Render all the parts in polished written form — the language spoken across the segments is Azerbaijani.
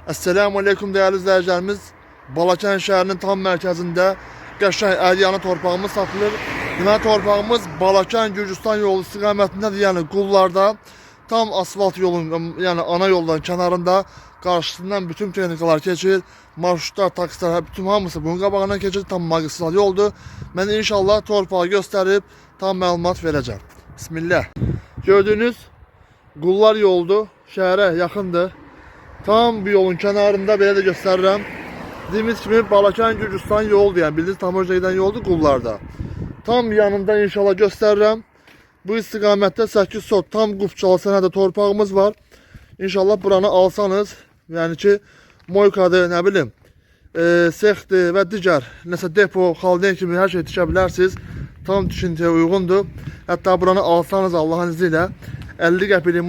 Esselamu Aleyküm değerli izleyicilerimiz. Balakən şəhərinin tam mərkəzində qəşəng əlyanı torpağımız satılır. Deməli torpağımız Balakən Gürcüstan yolu istiqamətindədir. Yəni Qullarda tam asfalt yolun, yəni ana yoldan kənarında qarşısından bütün texnikalar keçir. Marşrutlar, taksilər, bütün hamısı bunun qabağından keçir. Tam magistral yoldur. Mən inşallah torpağı göstərib tam məlumat verəcəm. Bismillah. Gördüyünüz Qullar yoldur. Şəhərə yaxındır. Tam bir yolun kenarında belə də göstərirəm. Dediyimiz kimi Balakən Gürcüstan yoldur, yəni bildiniz Tamojda gedən yoldur Qullarda. Tam yanında inşallah göstərirəm. Bu istiqamətdə 8 sot tam qupçalı sənədə torpağımız var. İnşallah buranı alsanız, yəni ki moykadır, nə bilim, sexdir və digər nəsə depo, xalden kimi hər şey tikə bilərsiniz. Tam tikintiyə uyğundur. Hətta buranı alsanız Allah'ın izni ilə 50 qəpiklik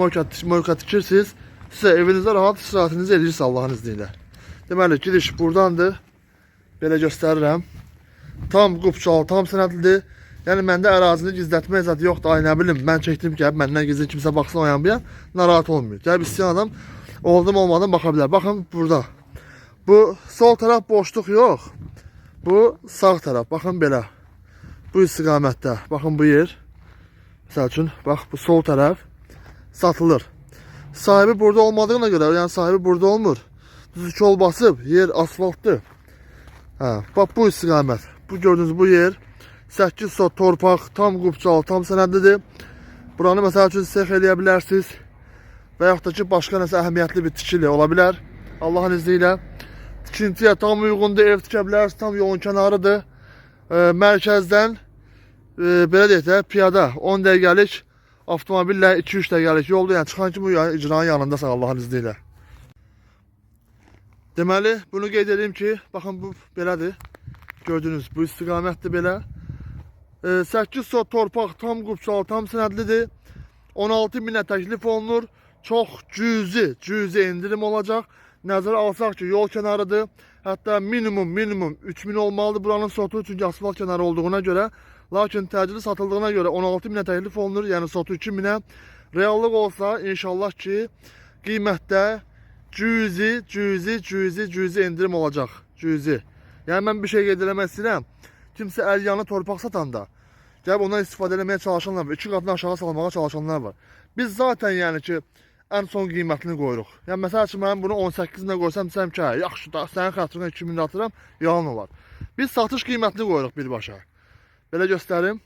moyka tikirsiniz. Sizə evinizdə rahat istirahətinizi edirsiniz Allah'ın izniyle. Deməli, giriş buradandır. Belə göstərirəm. Tam qupçalı, tam sənədlidir. Yəni, məndə ərazini gizlətmə izadı yoxdur. Ay, nə bilim, mən çəkdim ki, məndən gizli kimsə baxsın oyan bir yan, narahat olmuyor. Gəlib istəyən adam oldum olmadan baxa bilər. Baxın, burada. Bu sol tərəf boşluq yox. Bu sağ tərəf. Baxın, belə. Bu istiqamətdə. Baxın, bu yer. Məsəl üçün, bax, bu sol tərəf satılır. Sahibi burada olmadığına göre, yani sahibi burada olmur. Düz yol basıb, yer asfaltdır. Ha, bak bu istiqamət. Bu gördüğünüz bu yer 8 sot torpaq, tam qupçalı, tam sənədlidir. Buranı məsəl üçün sex eləyə bilərsiniz. Və yaxud da ki, başqa nəsə əhəmiyyətli bir tikili ola bilər. Allah'ın izniyle. Tikintiyə tam uyğundur, ev tikə bilərsiniz, tam yolun kənarıdır. Mərkəzdən, belə deyək də, piyada 10 dəqiqəlik, avtomobille 2-3 dəqiqəlik yoldur. Yəni çıxan kimi icranın yanındasan Allah'ın izniyle. Deməli, bunu qeyd edeyim ki, baxın bu belədir. Gördünüz, bu istiqamətdir belə. 8 sot torpaq, tam qupçalı, tam sənədlidir. 16 minə təklif olunur. Çox cüzi indirim olacaq. Nəzərə alsaq ki, yol kənarıdır. Hətta minimum 3000 olmalıdır buranın sotu, çünki asfalt kənarı olduğuna görə. Lakin təcili satıldığına görə 16 minə təklif olunur, yəni sotu 2000'ə. Reallıq olsa inşallah ki qiymətdə cüzi indirim olacaq. Cüzi. Yəni mən bir şey qeyd eləmək istəyirəm. Kimsə əlyanı torpaq satanda gəlib ondan istifadə etməyə çalışanlar var. 2 qatını aşağı salmağa çalışanlar var. Biz zaten yəni ki ən son qiymətini qoyuruq. Yəni məsəl üçün mən bunu 18 minə qoysam desəm ki, yaxşı da sənin xətrinə 2000 atıram, yalan olar. Biz satış qiymətini qoyuruq birbaşa. Belə göstərim.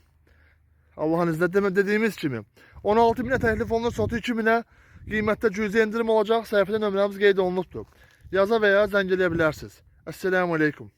Allah'ın izniyle dediğimiz kimi 16 minə təklif olunur, sotu 2000'ə. Qiymətdə cüzi indirim olacaq. Səhifədə nömrəmiz qeyd olunubdur. Yaza və ya zəng eləyə bilərsiniz. Esselamu Aleyküm.